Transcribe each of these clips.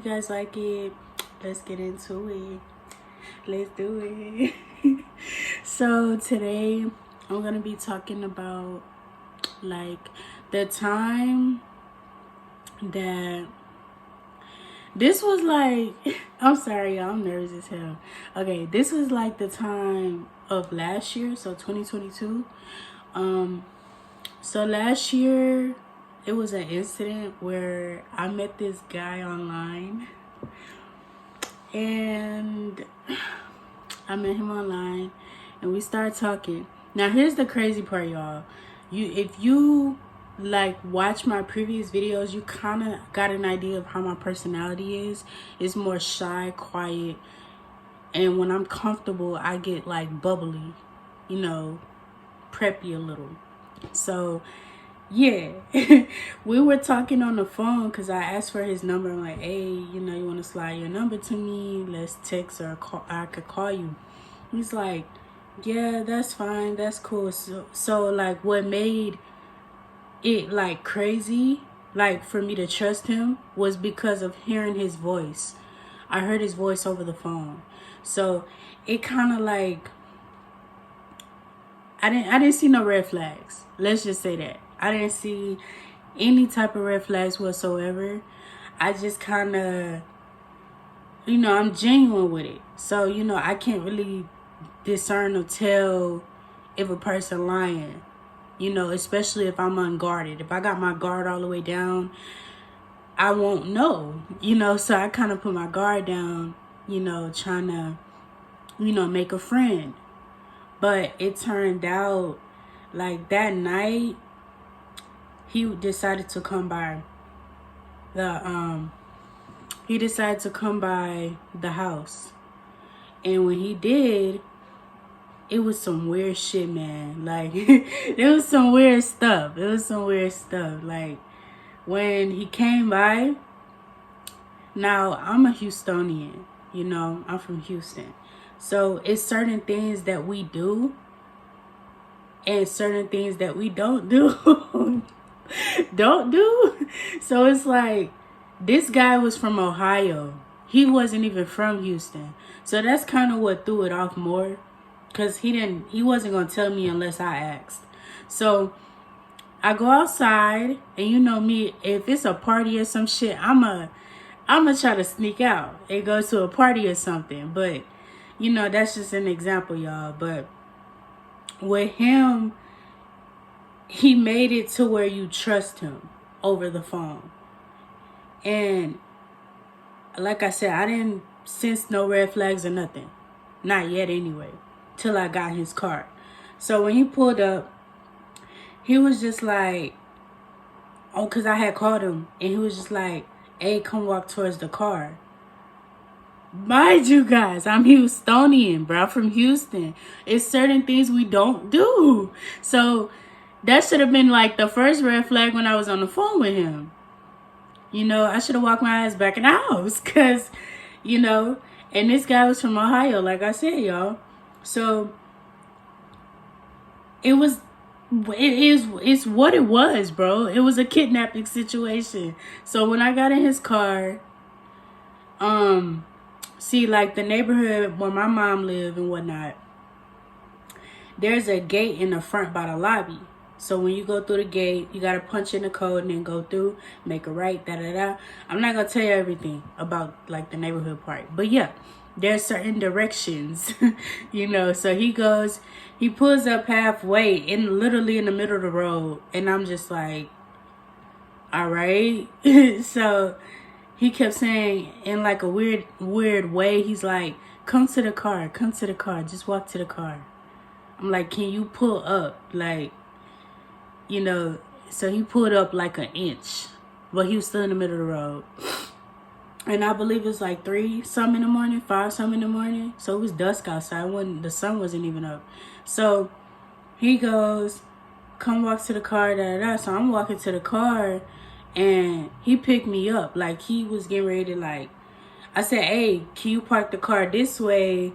you guys like it. Let's get into it. Let's do it. So today I'm gonna be talking about like the time that this was like I'm sorry, y'all, I'm nervous as hell. Okay, this was like the time of last year, so 2022. So last year it was an incident where I met this guy online, and I met him online and we started talking. Now here's the crazy part, y'all. If you like watch my previous videos, you kind of got an idea of how my personality is. It's more shy, quiet, and when I'm comfortable I get like bubbly, you know, preppy a little. So yeah, we were talking on the phone because I asked for his number. I'm like, hey, you know, you want to slide your number to me? Let's text or call. I could call you. He's like, yeah, that's fine. That's cool. So like what made it like crazy, like for me to trust him, was because of hearing his voice. I heard his voice over the phone. So it kind of like, I didn't see no red flags. Let's just say that. I didn't see any type of red flags whatsoever. I just kind of, you know, I'm genuine with it. So, you know, I can't really discern or tell if a person lying, you know, especially if I'm unguarded. If I got my guard all the way down, I won't know, you know. So I kind of put my guard down, you know, trying to, you know, make a friend. But it turned out like that night, he decided to come by the house. And when he did, it was some weird shit, man. Like it was some weird stuff. Like when he came by, now I'm a Houstonian, you know, I'm from Houston. So it's certain things that we do and certain things that we don't do. So it's like, this guy was from Ohio. He wasn't even from Houston. So that's kind of what threw it off more, because he wasn't gonna tell me unless I asked. So I go outside, and you know me, if it's a party or some shit, I'ma try to sneak out and go to a party or something. But you know, that's just an example, y'all. But with him, he made it to where you trust him over the phone. And like I said, I didn't sense no red flags or nothing. Not yet anyway. Till I got his car. So when he pulled up, he was just like, oh, because I had called him. And he was just like, hey, come walk towards the car. Mind you guys, I'm Houstonian, bro. I'm from Houston. It's certain things we don't do. So that should have been like the first red flag when I was on the phone with him. You know, I should have walked my ass back in the house. Because, you know, and this guy was from Ohio, like I said, y'all. So it's what it was, bro. It was a kidnapping situation. So when I got in his car, see, like the neighborhood where my mom lived and whatnot, there's a gate in the front by the lobby. So when you go through the gate, you got to punch in the code and then go through, make a right, da-da-da. I'm not going to tell you everything about like the neighborhood part. But yeah, there's certain directions, you know. So he pulls up halfway, literally in the middle of the road. And I'm just like, all right. So he kept saying in like a weird way, he's like, come to the car, just walk to the car. I'm like, can you pull up? Like, you know, so he pulled up like an inch, but he was still in the middle of the road. And I believe it's like 3-something in the morning, 5-something in the morning. So it was dusk outside. The sun wasn't even up. So he goes, come walk to the car, da da da. So I'm walking to the car, and he picked me up. Like he was getting ready to like, I said, hey, can you park the car this way?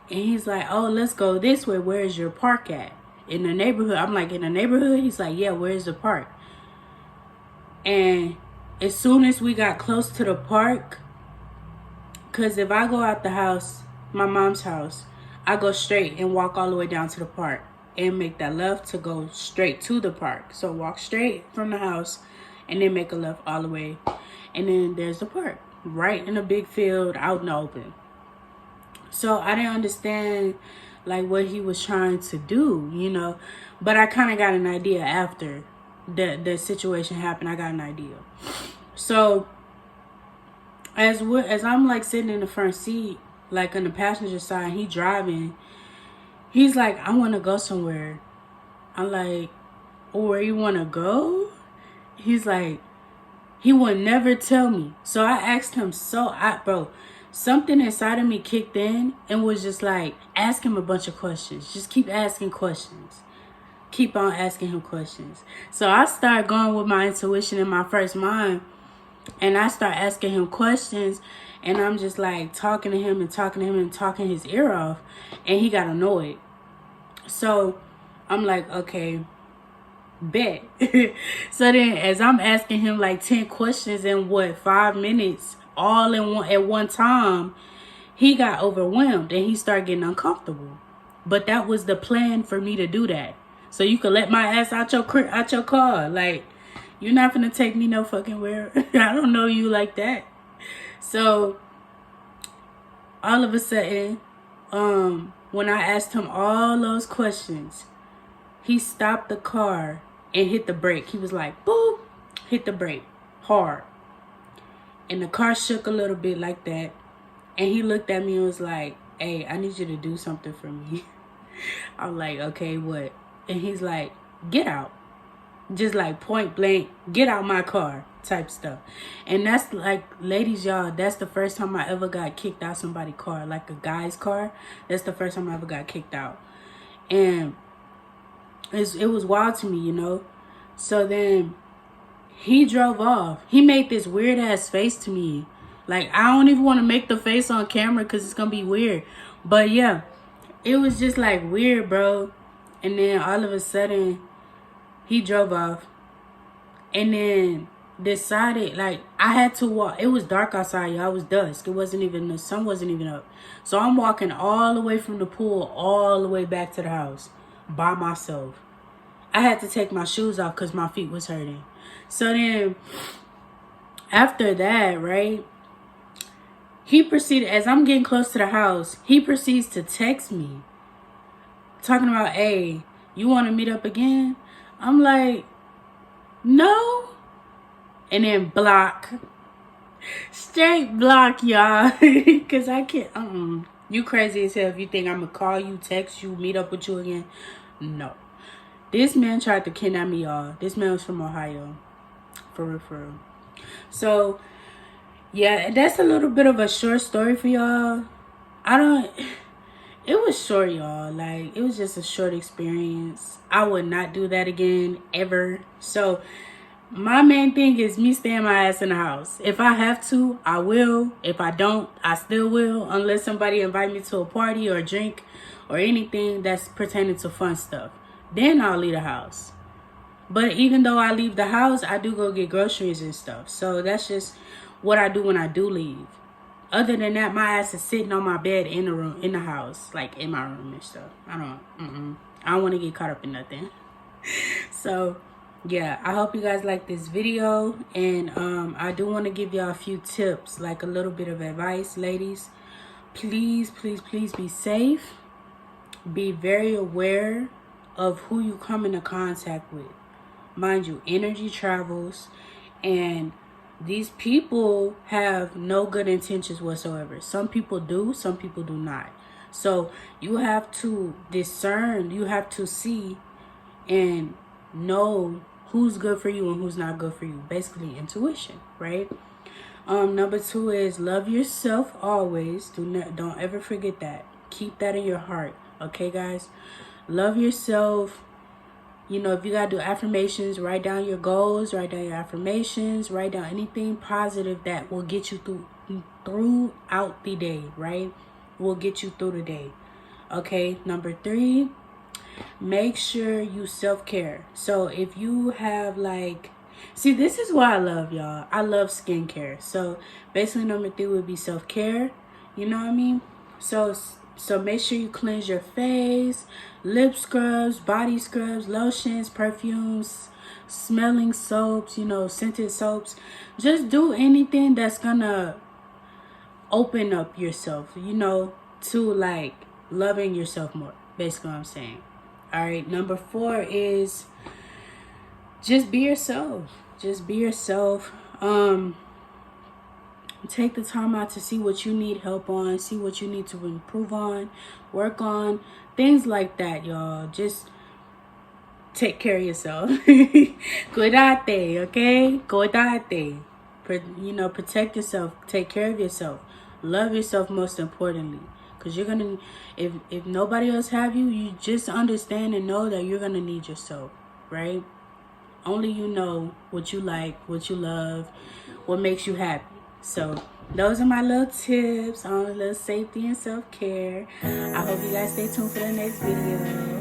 And he's like, oh, let's go this way. Where's your park at? In the neighborhood. I'm like, in the neighborhood? He's like, yeah, where's the park? And as soon as we got close to the park, Because if I go out the house, my mom's house, I go straight and walk all the way down to the park and make that left to go straight to the park. So walk straight from the house and then make a left all the way. And then there's the park, right in a big field out in the open. So I didn't understand like what he was trying to do, you know. But I kind of got an idea after the situation happened. I got an idea. So as I'm like sitting in the front seat, like on the passenger side, he driving. He's like, I want to go somewhere. I'm like, oh, where you want to go? He's like, he would never tell me. So I asked him, bro, something inside of me kicked in and was just like, ask him a bunch of questions. Just keep asking questions. Keep on asking him questions. So I started going with my intuition in my first mind. And I start asking him questions. And I'm just like talking to him and talking to him and talking his ear off. And he got annoyed. So I'm like, okay, bet. So then as I'm asking him like 10 questions in 5 minutes, all at one time, he got overwhelmed and he started getting uncomfortable. But that was the plan for me to do that. So you could let my ass out your car. Like, you're not gonna take me no fucking where. I don't know you like that. So all of a sudden, when I asked him all those questions, he stopped the car and hit the brake. He was like, boop, hit the brake hard. And the car shook a little bit like that. And he looked at me and was like, hey, I need you to do something for me. I'm like, okay, what? And he's like, get out. Just like point blank, get out my car type stuff. And that's like, ladies, y'all, that's the first time I ever got kicked out somebody's car, like a guy's car. That's the first time I ever got kicked out. And it was wild to me, you know. So then he drove off. He made this weird ass face to me. Like, I don't even want to make the face on camera because it's going to be weird. But yeah, it was just like weird, bro. And then all of a sudden, he drove off. And then decided, like, I had to walk. It was dark outside, y'all. It was dusk. It wasn't even, the sun wasn't even up. So I'm walking all the way from the pool all the way back to the house by myself. I had to take my shoes off because my feet was hurting. So then, after that, right, he proceeded, as I'm getting close to the house, he proceeds to text me. Talking about, hey, you want to meet up again? I'm like, no. And then block. Straight block, y'all. Because I can't, You crazy as hell if you think I'm going to call you, text you, meet up with you again. No. This man tried to kidnap me, y'all. This man was from Ohio. For real, for real. So, yeah, that's a little bit of a short story for y'all. It was short, y'all. Like, it was just a short experience. I would not do that again, ever. So, my main thing is me staying my ass in the house. If I have to, I will. If I don't, I still will. Unless somebody invite me to a party or a drink or anything that's pertaining to fun stuff. Then I'll leave the house. But even though I leave the house, I do go get groceries and stuff. So that's just what I do when I do leave. Other than that, my ass is sitting on my bed in the room, in the house, like in my room and stuff. I don't want to get caught up in nothing. So, yeah, I hope you guys like this video. And I do want to give y'all a few tips, like a little bit of advice, ladies. Please, please, please be safe. Be very aware of who you come into contact with. Mind you, energy travels, and these people have no good intentions whatsoever. Some people do, some people do not. So you have to discern, you have to see and know who's good for you and who's not good for you. Basically, intuition, right? Number 2 is love yourself always. Don't ever forget that. Keep that in your heart. Okay, guys? Love yourself. You know, if you got to do affirmations, write down your goals, write down your affirmations, write down anything positive that will get you throughout the day, right? Will get you through the day. Okay, number 3, make sure you self-care. So if you have like, this is what I love, y'all. I love skincare. So basically number 3 would be self-care. You know what I mean? So make sure you cleanse your face, lip scrubs, body scrubs, lotions, perfumes, smelling soaps, you know, scented soaps. Just do anything that's gonna open up yourself, you know, to like loving yourself more. Basically what I'm saying. All right, number 4 is just be yourself. Just be yourself. Take the time out to see what you need help on, see what you need to improve on, work on, things like that, y'all. Just take care of yourself. Cuidate, okay? Cuidate. You know, protect yourself. Take care of yourself. Love yourself most importantly. Because you're going to, if nobody else have you, you just understand and know that you're going to need yourself, right? Only you know what you like, what you love, what makes you happy. So those are my little tips on a little safety and self-care. I hope you guys stay tuned for the next video.